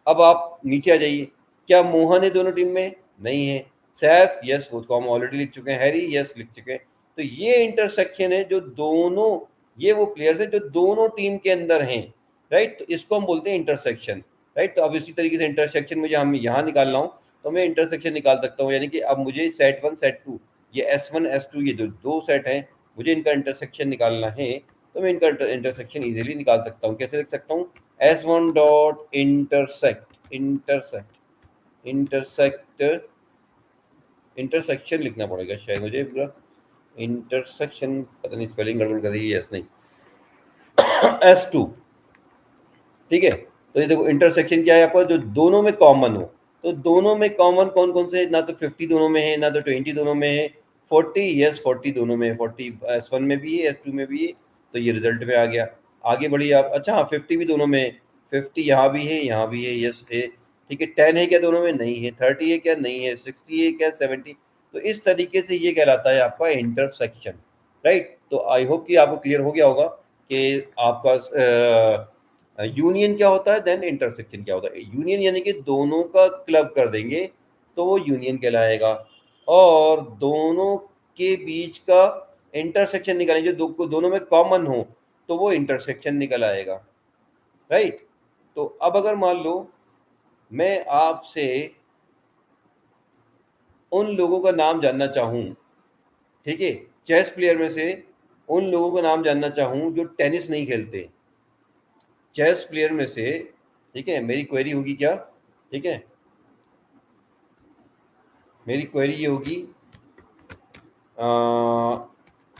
अब आप नीचे आ जाइए, क्या मोहन है दोनों टीम में? नहीं है। सैफ, यस, वो तो हम ऑलरेडी लिख चुके हैं। हैरी, यस, लिख चुके हैं। तो ये इंटरसेक्शन है जो दोनों, ये वो प्लेयर्स है जो दोनों टीम के अंदर हैं, राइट। तो इसको हम बोलते हैं इंटरसेक्शन, राइट। तो अब इसी तरीके से इंटरसेक्शन मुझे हम यहाँ निकालना हो तो मैं इंटरसेक्शन निकाल सकता हूँ, यानी कि अब मुझे सेट वन सेट टू, ये S1 S2 ये जो दो सेट हैं, मुझे इनका इंटरसेक्शन निकालना है। तो मैं इनका इंटरसेक्शन इजीली निकाल सकता हूँ। कैसे लिख सकता हूँ? S1 dot intersect, intersect, intersection लिखना पड़ेगा शायद मुझे पूरा, इंटरसेक्शन, पता नहीं स्पेलिंग गड़बड़ कर रही है, एस नहीं, S2, ठीक है। तो ये देखो इंटरसेक्शन क्या है आपका, जो दोनों में कॉमन हो। तो दोनों में कॉमन कौन कौन से, ना तो 50 दोनों में है, ना तो 20 दोनों में है। 40, यस, 40 दोनों में है, 40 S1 में भी है, S2 में भी है। तो ये रिजल्ट में आ गया। आगे बढ़िए आप, अच्छा हाँ, 50 भी दोनों में है, 50 यहाँ भी है, यहाँ भी है, यस है, ठीक है। 10 है क्या दोनों में? नहीं है। 30 है क्या? नहीं है। 60 है क्या? 70। तो इस तरीके से ये कहलाता है आपका इंटरसेक्शन, राइट। तो आई होप कि आपको क्लियर हो गया होगा कि आपका यूनियन क्या होता है, देन इंटरसेक्शन क्या होता है। यूनियन यानी कि दोनों का क्लब कर देंगे तो वो यूनियन कहलाएगा, और दोनों के बीच का इंटरसेक्शन निकालेंगे जो दोनों में कॉमन हो, तो वो इंटरसेक्शन निकल आएगा, राइट। तो अब अगर मान लो मैं आपसे उन लोगों का नाम जानना चाहूँ, ठीक है, चेस प्लेयर में से उन लोगों का नाम जानना चाहूँ जो टेनिस नहीं खेलते, चेस प्लेयर में से, ठीक है, मेरी क्वेरी होगी क्या, ठीक है, मेरी क्वेरी ये होगी,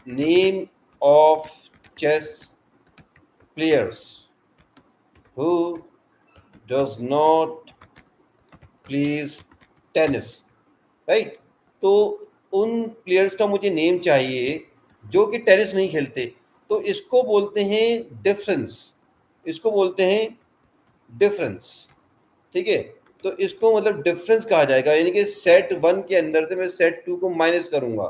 name of chess players who does not plays tennis, right. तो उन प्लेयर्स का मुझे नेम चाहिए जो कि टेनिस नहीं खेलते, तो इसको बोलते हैं डिफरेंस, इसको बोलते हैं डिफरेंस, ठीक है। तो इसको मतलब डिफरेंस कहा जाएगा, यानी कि सेट 1 के अंदर से मैं सेट 2 को माइनस करूंगा,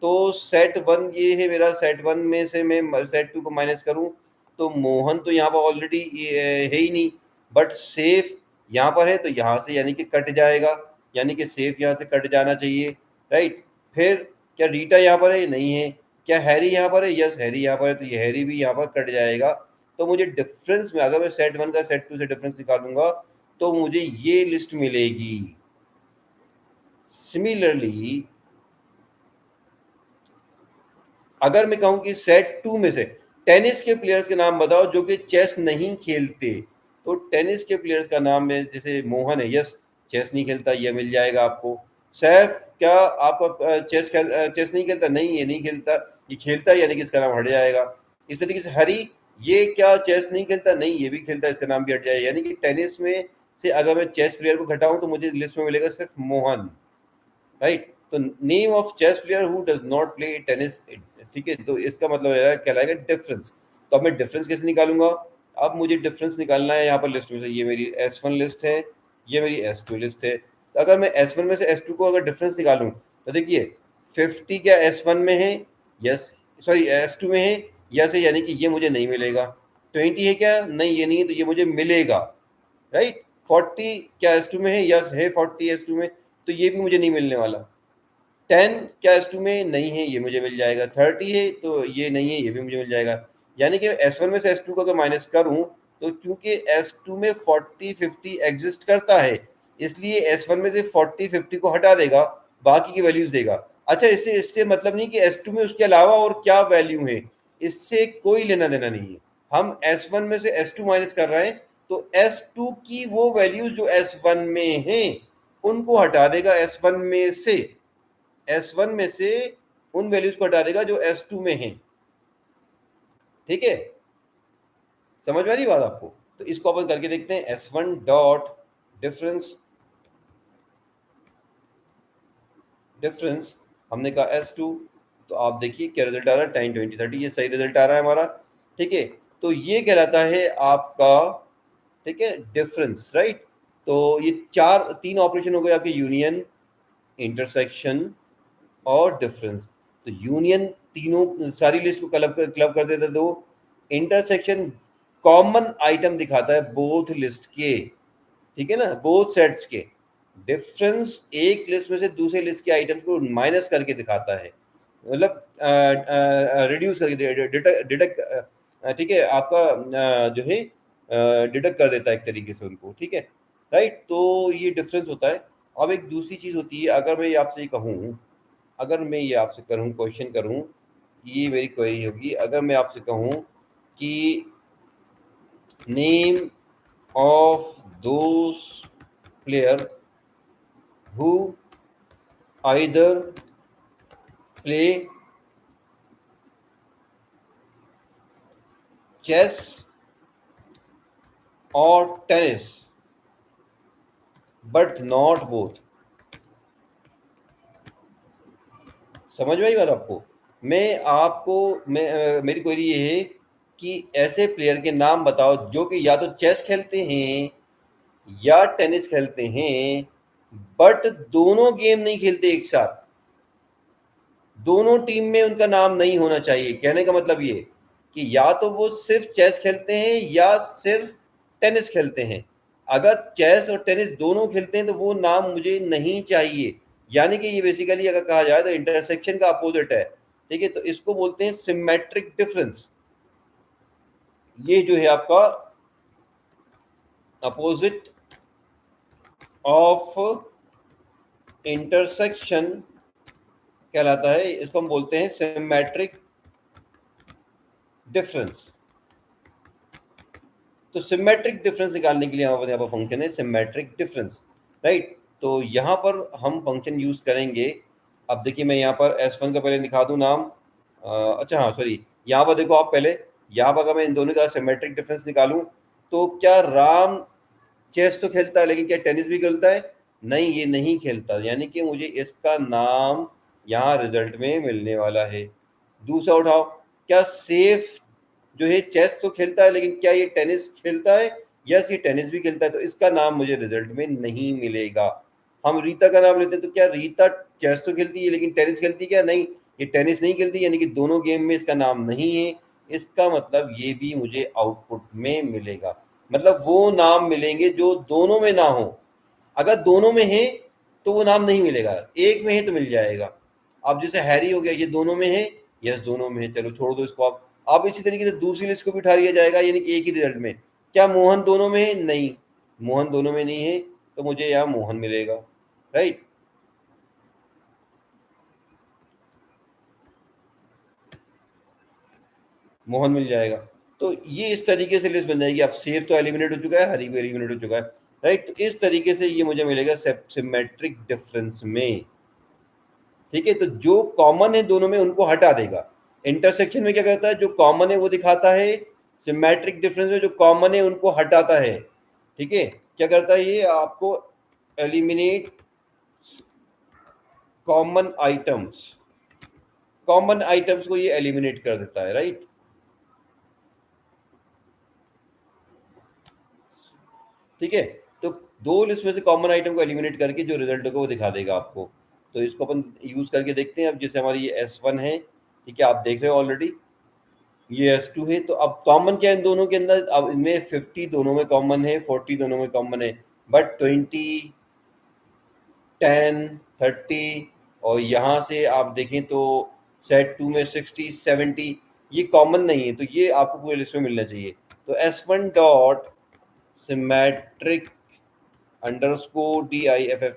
तो सेट 1 ये है मेरा, सेट 1 में से मैं सेट 2 को माइनस करूं, तो मोहन तो यहाँ पर ऑलरेडी है ही नहीं, बट सेफ यहाँ पर है, तो यहाँ से यानी कि कट जाएगा, यानी कि सेफ यहाँ से कट जाना चाहिए, राइट। फिर क्या रीटा यहाँ पर है, नहीं है। क्या हैरी यहाँ पर है, यस हैरी यहाँ पर है, तो ये हैरी भी यहाँ पर कट जाएगा। तो मुझे डिफरेंस में अगर मैं सेट 1 का सेट 2 से डिफरेंस निकालूंगा तो मुझे ये लिस्ट मिलेगी। सिमिलरली अगर मैं कहूं कि सेट 2 में से टेनिस के प्लेयर्स के नाम बताओ जो कि चेस नहीं खेलते, तो टेनिस के प्लेयर्स का नाम है, जैसे मोहन है, यस चेस नहीं खेलता, ये मिल जाएगा आपको। सैफ क्या आपका चेस नहीं खेलता, नहीं ये नहीं खेलता, ये खेलता है, यानी कि इसका नाम हट जाएगा। इस तरीके से हरी, ये क्या चेस नहीं खेलता, नहीं ये भी खेलता है, इसका नाम भी हट जाएगा। यानी कि टेनिस में से अगर मैं चेस प्लेयर को घटाऊं तो मुझे लिस्ट में मिलेगा सिर्फ मोहन, राइट। तो name of chess player who does not play tennis, ठीक है, तो इसका मतलब कहलाएगा डिफरेंस। तो अब मैं डिफरेंस कैसे निकालूंगा, अब मुझे डिफरेंस निकालना है यहाँ पर लिस्ट में से, ये मेरी S1 लिस्ट है, ये मेरी S2 लिस्ट है। तो अगर मैं S1 में से S2 को अगर डिफरेंस निकालूं तो देखिए 50 क्या S1 में है, यस सॉरी S2 में है, यस है, यानी कि ये मुझे नहीं मिलेगा। 20 है क्या, नहीं ये नहीं है, तो ये मुझे मिलेगा, राइट। 40 क्या S2 में है, यस है 40 S2 में, तो ये भी मुझे नहीं मिलने वाला। 10 क्या S2 में नहीं है, ये मुझे मिल जाएगा। 30 है तो ये नहीं है, ये भी मुझे मिल जाएगा। यानी कि S1 में से S2 को अगर माइनस करूं तो क्योंकि S2 में 40 50 एग्जिस्ट करता है, इसलिए S1 में से 40 50 को हटा देगा, बाकी की वैल्यूज देगा। अच्छा, इससे मतलब नहीं कि S2 में उसके अलावा और क्या वैल्यू है, इससे कोई लेना देना नहीं है। हम S1 में से S2 माइनस कर रहे हैं, तो S2 की वो वैल्यूज जो S1 में हैं उनको हटा देगा S1 में से, S1 में से उन वैल्यूज को हटा देगा जो S2 में है, ठीक है। समझ में आ रही बात आपको? तो इसको अपन करके देखते हैं, S1 डॉट डिफरेंस, डिफरेंस हमने कहा S2, तो आप देखिए क्या रिजल्ट आ रहा है, 10 20 30, ये सही रिजल्ट आ रहा है हमारा, ठीक है। तो ये कहलाता है आपका, ठीक है, डिफरेंस, राइट। तो ये तीन ऑपरेशन हो गए आपके, यूनियन, इंटरसेक्शन और डिफरेंस। तो यूनियन तीनों सारी लिस्ट को क्लब कर देता है, तो इंटरसेक्शन कॉमन आइटम दिखाता है बोथ लिस्ट के, ठीक है ना, बोथ सेट्स के। डिफरेंस एक लिस्ट में से दूसरे लिस्ट के आइटम्स को माइनस करके दिखाता है, मतलब रिड्यूस करके, डिडक्ट, ठीक है, आपका जो है डिडक्ट कर देता है एक तरीके से उनको, ठीक है, राइट। तो ये डिफरेंस होता है। अब एक दूसरी चीज होती है, अगर मैं आपसे ये कहूँ, अगर मैं ये आपसे करूँ, क्वेश्चन करूँ, ये मेरी क्वेरी होगी, अगर मैं आपसे कहूँ कि name of those player who either play chess और टेनिस बट नॉट बोथ। समझ में आई बात आपको? मेरी क्वेरी ये है कि ऐसे प्लेयर के नाम बताओ जो कि या तो चेस खेलते हैं या टेनिस खेलते हैं, बट दोनों गेम नहीं खेलते एक साथ, दोनों टीम में उनका नाम नहीं होना चाहिए। कहने का मतलब ये कि या तो वो सिर्फ चेस खेलते हैं या सिर्फ टेनिस खेलते हैं। अगर चेस और टेनिस दोनों खेलते हैं तो वो नाम मुझे नहीं चाहिए। यानी कि ये बेसिकली अगर कहा जाए तो इंटरसेक्शन का अपोजिट है। ठीक है, तो इसको बोलते हैं सिमेट्रिक डिफरेंस। ये जो है आपका अपोजिट ऑफ इंटरसेक्शन कहलाता है, इसको हम बोलते हैं सिमेट्रिक डिफरेंस। तो सिमेट्रिक डिफरेंस निकालने के लिए यहाँ पर फंक्शन है सिमेट्रिक डिफरेंस, राइट। तो यहाँ पर हम फंक्शन यूज करेंगे। अब देखिए मैं यहाँ पर S1 का पहले दिखा दूं नाम। अच्छा हाँ सॉरी, यहाँ पर देखो आप पहले, यहाँ पर अगर मैं इन दोनों का सिमेट्रिक डिफरेंस निकालूं तो क्या राम चेस तो खेलता है लेकिन क्या टेनिस भी खेलता है? नहीं, ये नहीं खेलता, यानी कि मुझे इसका नाम यहाँ रिजल्ट में मिलने वाला है। दूसरा उठाओ, क्या सेफ जो है चेस तो खेलता है लेकिन क्या ये टेनिस खेलता है? यस, ये टेनिस भी खेलता है, तो इसका नाम मुझे रिजल्ट में नहीं मिलेगा। हम रीता का नाम लेते हैं, तो क्या रीता चेस तो खेलती है लेकिन टेनिस खेलती है क्या? नहीं, ये टेनिस नहीं खेलती, यानी कि दोनों गेम में इसका नाम नहीं है। इसका मतलब ये भी मुझे आउटपुट में मिलेगा, मतलब वो नाम मिलेंगे जो दोनों में ना हो। अगर दोनों में है तो वो नाम नहीं मिलेगा, एक में है तो मिल जाएगा। अब जैसे हैरी हो गया, ये दोनों में है, यस दोनों में है, चलो छोड़ दो इसको। आप अब इसी तरीके से दूसरी लिस्ट को भी उठा लिया जाएगा, यानी कि एक ही रिजल्ट में। क्या मोहन दोनों में है? नहीं, मोहन दोनों में नहीं है, तो मुझे यहाँ मोहन मिलेगा, राइट। मोहन मिल जाएगा। तो ये इस तरीके से लिस्ट बन जाएगी। अब सेफ तो एलिमिनेट हो चुका है, हरी भी एलिमिनेट हो चुका है, राइट। तो इस तरीके से ये मुझे मिलेगा सिमेट्रिक डिफरेंस में, ठीक है। तो जो कॉमन है दोनों में उनको हटा देगा। इंटरसेक्शन में क्या करता है, जो कॉमन है वो दिखाता है, सिमेट्रिक डिफरेंस में जो कॉमन है उनको हटाता है, ठीक है। क्या करता है ये आपको? Eliminate common items, common items को ये एलिमिनेट कर देता है, राइट। ठीक है, तो दो लिस्ट में से कॉमन आइटम को एलिमिनेट करके जो रिजल्ट होगा वो दिखा देगा आपको। तो इसको अपन यूज करके देखते हैं। अब जैसे हमारी ये S1 है, ठीक है, आप देख रहे हो ऑलरेडी, ये S2 है। तो अब कॉमन क्या है इन दोनों के अंदर? अब इनमें 50 दोनों में कॉमन है, 40 दोनों में कॉमन है, बट 20, 10, 30 और यहाँ से आप देखें तो सेट 2 में 60, 70 ये कॉमन नहीं है, तो ये आपको पूरे लिस्ट में मिलना चाहिए। तो S1 dot symmetric underscore DIFFERENC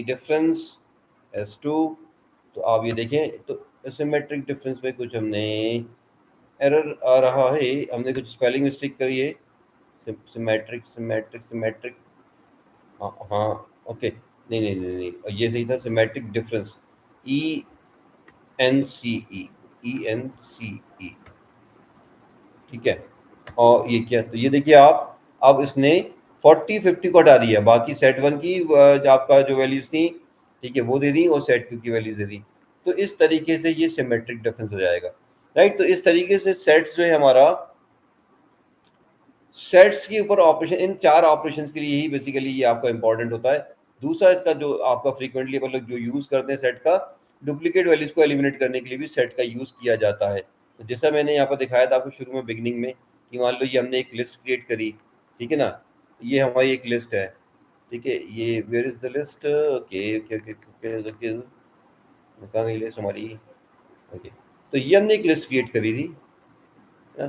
difference S2। तो आप ये देखें तो सिमेट्रिक डिफरेंस में कुछ हमने एरर आ रहा है, हमने कुछ स्पेलिंग मिस्टेक करी है। सिमेट्रिक सिमेट्रिक सिमेट्रिक, हाँ हाँ, ओके, नहीं नहीं नहीं नहीं, ये सही था, सिमेट्रिक डिफरेंस ENCE, ठीक है। और ये क्या, तो ये देखिए आप, अब इसने 40, 50 को हटा दिया, बाकी सेट 1 की जो आपका जो वैल्यूज थी, ठीक है, वो दे दी और सेट 2 की वैल्यूज दे दी। तो इस तरीके से ये सिमेट्रिक डिफरेंस हो जाएगा, राइट। तो इस तरीके से सेट्स जो है हमारा, सेट्स के ऊपर ऑपरेशन, इन 4 ऑपरेशंस के लिए ही बेसिकली ये आपका इंपॉर्टेंट होता है। दूसरा इसका जो आपका फ्रीक्वेंटली अपन लोग जो यूज करते हैं सेट का, डुप्लीकेट वैल्यूज को एलिमिनेट करने के लिए भी सेट का यूज किया जाता है। तो जैसा मैंने यहाँ पर दिखाया था आपको शुरू में बिगनिंग में, कि मान लो ये हमने एक लिस्ट क्रिएट करी, ठीक है ना, ये हमारी एक लिस्ट है, ठीक है, ये where is the list, okay okay okay okay, कहाँ गई लिस्ट हमारी, ओके। तो ये हमने एक लिस्ट क्रिएट करी थी, है ना।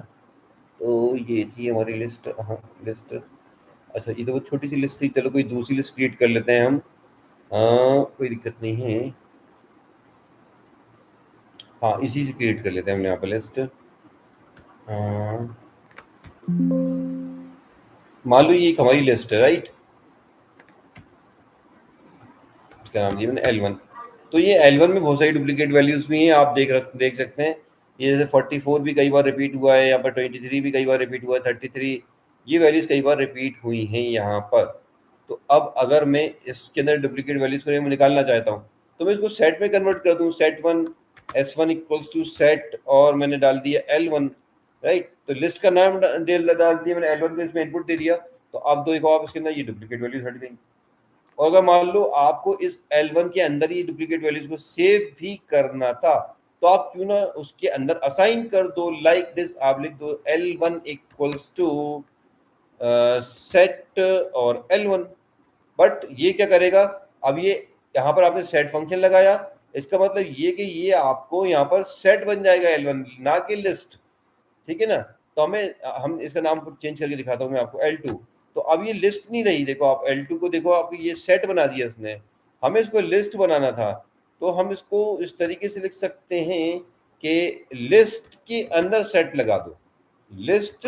तो ये थी हमारी लिस्ट, हाँ लिस्ट, अच्छा ये तो वो छोटी सी लिस्ट थी, चलो कोई दूसरी लिस्ट क्रिएट कर लेते हैं हम, हाँ कोई दिक्कत नहीं है, हाँ इसी से क्रिएट कर लेते हैं हम यहाँ पर लिस्ट। मान लो ये एक हमारी लिस्ट है, राइट, क्या नाम दिया मैंने, L1। तो ये L1 में बहुत सारी डुप्लीकेट वैल्यूज भी हैं, आप देख सकते हैं। ये जैसे 44 भी कई बार रिपीट हुआ है, यहाँ पर 23 भी कई बार रिपीट हुआ है, 33 ये वैल्यूज कई बार रिपीट हुई हैं यहाँ पर। तो अब अगर मैं इसके अंदर डुप्लीकेट वैल्यूज को मैं निकालना चाहता हूँ, तो मैं इसको सेट में कन्वर्ट कर दूँ, set 1 S1 equals to set, और मैंने डाल दिया L1, राइट। तो लिस्ट का नाम डाल दिया मैंने, L1 को इसमें इनपुट दे दिया। तो अब देखो आप इसके अंदर ये डुप्लीकेट वैल्यूज हट गई। और अगर मान लो आपको इस L1 के अंदर ही डुप्लीकेट वैल्यूज को सेव भी करना था, तो आप क्यों ना उसके अंदर असाइन कर दो, लाइक दिस, आप लिख दो L1 इक्वल्स टू सेट और L1। बट ये क्या करेगा, अब ये यहाँ पर आपने सेट फंक्शन लगाया, इसका मतलब ये कि ये आपको यहाँ पर सेट बन जाएगा L1, ना कि लिस्ट, ठीक है ना। तो हम इसका नाम चेंज करके दिखाता हूँ मैं आपको, L2। तो अब ये लिस्ट नहीं रही, देखो आप L2 को देखो, आप ये सेट बना दिया इसने, हमें इसको लिस्ट बनाना था। तो हम इसको इस तरीके से लिख सकते हैं कि लिस्ट के अंदर सेट लगा दो, लिस्ट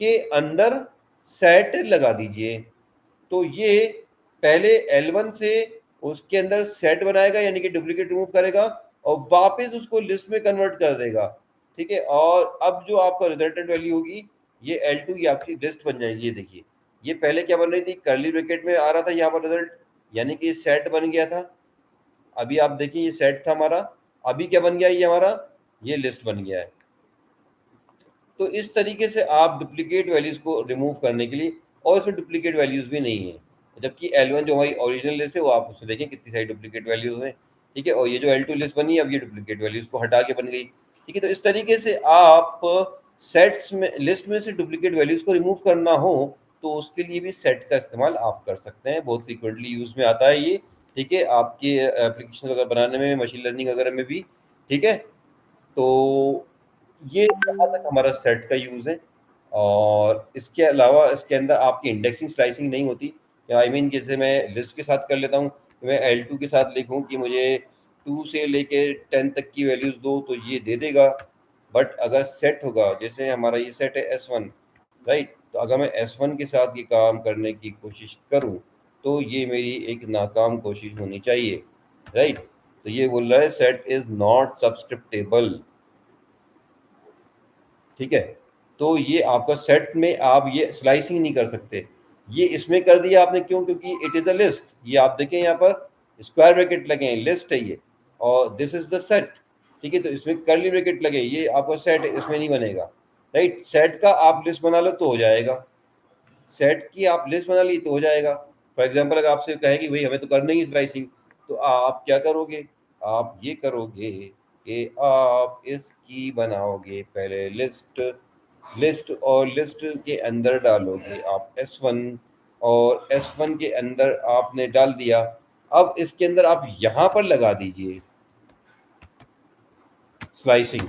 के अंदर सेट लगा दीजिए। तो ये पहले L1 से उसके अंदर सेट बनाएगा, यानी कि डुप्लीकेट रिमूव करेगा, और वापस उसको लिस्ट में कन्वर्ट कर देगा, ठीक है। और अब जो आपका रिजल्टेंट वैल्यू होगी, ये L2 की आपकी लिस्ट बन जाएगी। ये देखिए, ये पहले क्या बन रही थी, कर्ली ब्रैकेट में आ रहा था यहाँ पर रिजल्ट, यानी कि सेट बन गया था। अभी आप देखिए, ये सेट था हमारा, अभी क्या बन गया, ये हमारा ये लिस्ट बन गया है। तो इस तरीके से आप डुप्लीकेट वैल्यूज को रिमूव करने के लिए, और इसमें डुप्लीकेट वैल्यूज भी नहीं है, जबकि L1 जो हमारी ओरिजिनल लिस्ट है वो आप उसमें देखें कितनी सारी डुप्लीकेट वैल्यूज हैं, ठीक है। और ये जो L2 लिस्ट बनी है, अब ये डुप्लीकेट वैल्यूज को हटा के बन गई, ठीक है। तो इस तरीके से आप सेट्स में, लिस्ट में से डुप्लीकेट वैल्यूज को रिमूव करना हो तो उसके लिए भी सेट का इस्तेमाल आप कर सकते हैं, बहुत फ्रिक्वेंटली यूज में आता है ये, ठीक है, आपके एप्लीकेशन वगैरह बनाने में, मशीन लर्निंग वगैरह में भी, ठीक है। तो ये जहाँ तक हमारा सेट का यूज है। और इसके अलावा इसके अंदर आपकी इंडेक्सिंग स्लाइसिंग नहीं होती। आई मीन जैसे मैं लिस्ट के साथ कर लेता हूँ, तो मैं L2 के साथ लिखूँ कि मुझे 2 से लेके 10 तक की वैल्यूज दो, तो ये दे देगा। बट अगर सेट होगा, जैसे हमारा ये सेट है S1, राइट, तो अगर मैं S1 के साथ ये काम करने की कोशिश करूँ तो ये मेरी एक नाकाम कोशिश होनी चाहिए, राइट। तो ये बोल रहा है सेट इज नॉट सब्सक्रिप्टेबल, ठीक है। तो ये आपका सेट में आप ये स्लाइसिंग नहीं कर सकते, ये इसमें कर दिया आपने, क्यों, क्योंकि इट इज अ लिस्ट। ये आप देखें यहाँ पर स्क्वायर ब्रैकेट लगे हैं, लिस्ट है ये, और दिस इज द सेट, ठीक है। तो इसमें कर्ली ब्रैकेट लगे, ये आपका सेट है, इसमें नहीं बनेगा, राइट। सेट का आप लिस्ट बना लो तो हो जाएगा, सेट की आप लिस्ट बना ली तो हो जाएगा। फॉर एग्जाम्पल अगर आपसे कहे कि भाई हमें तो करना ही स्लाइसिंग, तो आप क्या करोगे, आप ये करोगे कि आप इसकी बनाओगे पहले लिस्ट, लिस्ट और लिस्ट के अंदर डालोगे आप S1, और S1 के अंदर आपने डाल दिया। अब इसके अंदर आप यहां पर लगा दीजिए स्लाइसिंग।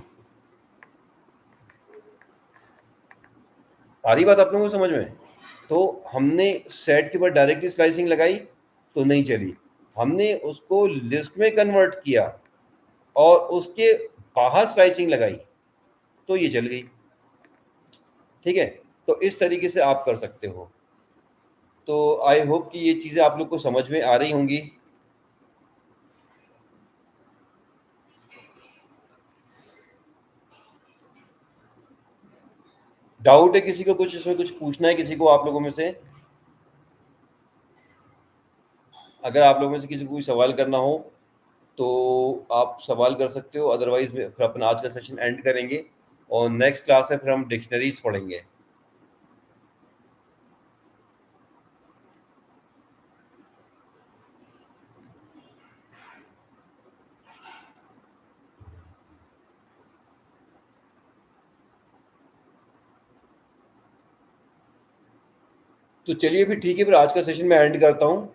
आ रही बात आप लोगों को समझ में? तो हमने सेट के ऊपर डायरेक्टली स्लाइसिंग लगाई तो नहीं चली, हमने उसको लिस्ट में कन्वर्ट किया और उसके बाहर स्लाइसिंग लगाई तो ये चल गई, ठीक है। तो इस तरीके से आप कर सकते हो। तो आई होप कि ये चीज़ें आप लोग को समझ में आ रही होंगी। डाउट है किसी को, कुछ इसमें कुछ पूछना है किसी को आप लोगों में से? अगर आप लोगों में से किसी को कोई सवाल करना हो तो आप सवाल कर सकते हो, अदरवाइज फिर अपना आज का सेशन एंड करेंगे और नेक्स्ट क्लास है फिर हम डिक्शनरीज पढ़ेंगे। तो चलिए फिर ठीक है, फिर आज का सेशन मैं एंड करता हूँ।